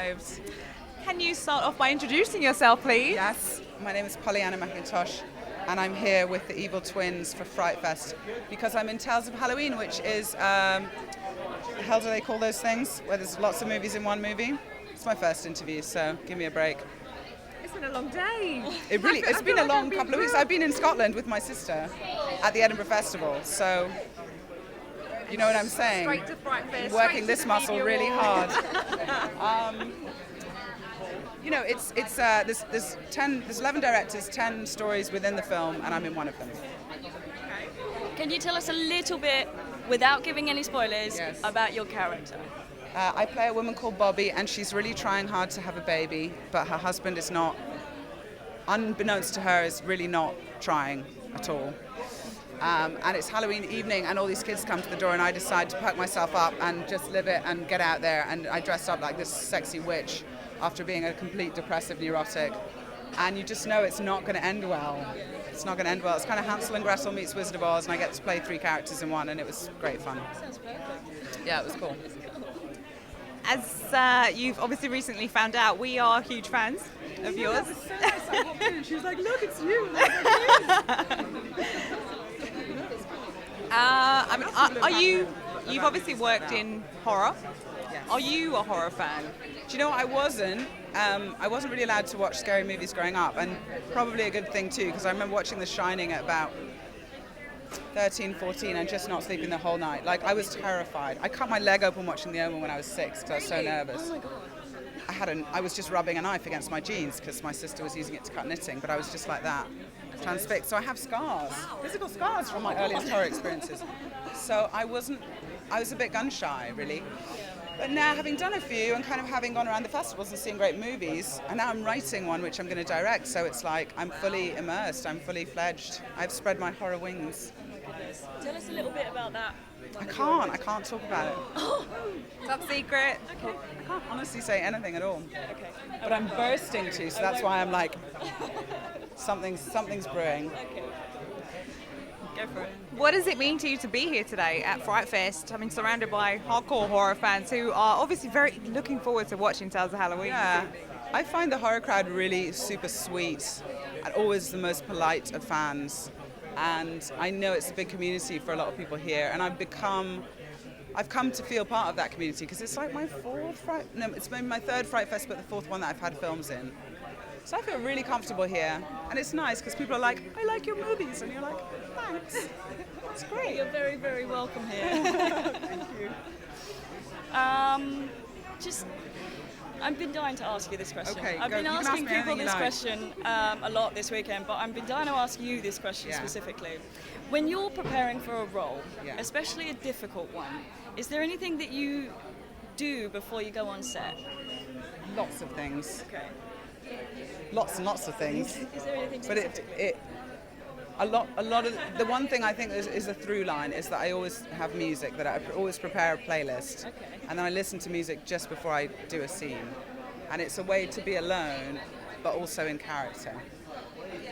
arrived. Can you start off by introducing yourself, please? Yes, my name is Pollyanna McIntosh, and I'm here with the Evil Twins for FrightFest because I'm in Tales of Halloween, which is, the hell do they call those things? Where there's lots of movies in one movie? It's my first interview, so give me a break. It's been a long day. It's been a long couple of weeks. I've been in Scotland with my sister at the Edinburgh Festival, so you know what I'm saying? Straight to FrightFest. Working this muscle really hard. You know, there's 11 directors, 10 stories within the film, and I'm in one of them. Can you tell us a little bit, without giving any spoilers, Yes. about your character? I play a woman called Bobby, and she's really trying hard to have a baby, but her husband is not, unbeknownst to her, is really not trying at all. And it's Halloween evening, and all these kids come to the door, and I decide to perk myself up and just live it and get out there. And I dress up like this sexy witch after being a complete depressive neurotic. And you just know it's not going to end well. It's not going to end well. It's kind of Hansel and Gretel meets Wizard of Oz, and I get to play 3 characters in one, and it was great fun. Sounds perfect. Yeah, it was cool. As you've obviously recently found out, we are huge fans of yours. That was so nice. I walked in, and she was like, "Look, it's you." You've obviously worked in horror. Yes. Are you a horror fan? Do you know what? I wasn't really allowed to watch scary movies growing up, and probably a good thing too, because I remember watching The Shining at about 13, 14, and just not sleeping the whole night. Like, I was terrified. I cut my leg open watching The Omen when I was 6 because I was so nervous. Oh my god. I was just rubbing a knife against my jeans because my sister was using it to cut knitting, but I was just like that, transfixed. So I have scars, physical scars from my earliest horror experiences. So I was a bit gun shy, really. But now, having done a few and kind of having gone around the festivals and seen great movies, and now I'm writing one which I'm going to direct, so it's like I'm fully immersed, I'm fully fledged. I've spread my horror wings. Tell us a little bit about that. I can't talk about it. Top secret. Okay. I can't honestly say anything at all. Okay. But I'm bursting to, so that's why I'm like, something's brewing. Okay. Go for it. What does it mean to you to be here today at FrightFest? I mean, surrounded by hardcore horror fans who are obviously very looking forward to watching Tales of Halloween. Yeah, I find the horror crowd really super sweet and always the most polite of fans. And I know it's a big community for a lot of people here, and I've come to feel part of that community because it's like it's been my 3rd FrightFest, but the 4th one that I've had films in. So I feel really comfortable here, and it's nice because people are like, "I like your movies," and you're like, "Thanks." It's great. You're very, very welcome here. Thank you. I've been dying to ask you this question. Okay, I've go. been You can ask asking me people anything you this like. question a lot this weekend, but I've been dying to ask you this question Yeah. specifically. When you're preparing for a role, Yeah. especially a difficult one, is there anything that you do before you go on set? Lots of things. Okay. Lots and lots of things. Is there anything But specifically? a lot of the one thing I think is a through line is that I always have music, that I always prepare a playlist, Okay. and then I listen to music just before I do a scene, and it's a way to be alone but also in character,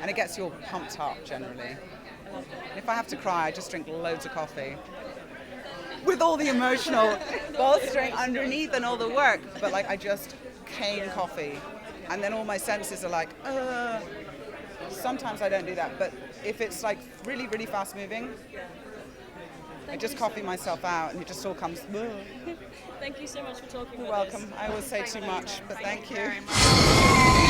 and it gets you all pumped up generally. And if I have to cry, I just drink loads of coffee with all the emotional bolstering underneath and all the work, but like I just cane coffee, and then all my senses are like, Sometimes I don't do that, but if it's like really, really fast moving, I just coffee myself out and it just all comes. Thank you so much for talking You're with us. welcome. I always say too much, but thank you. Very much.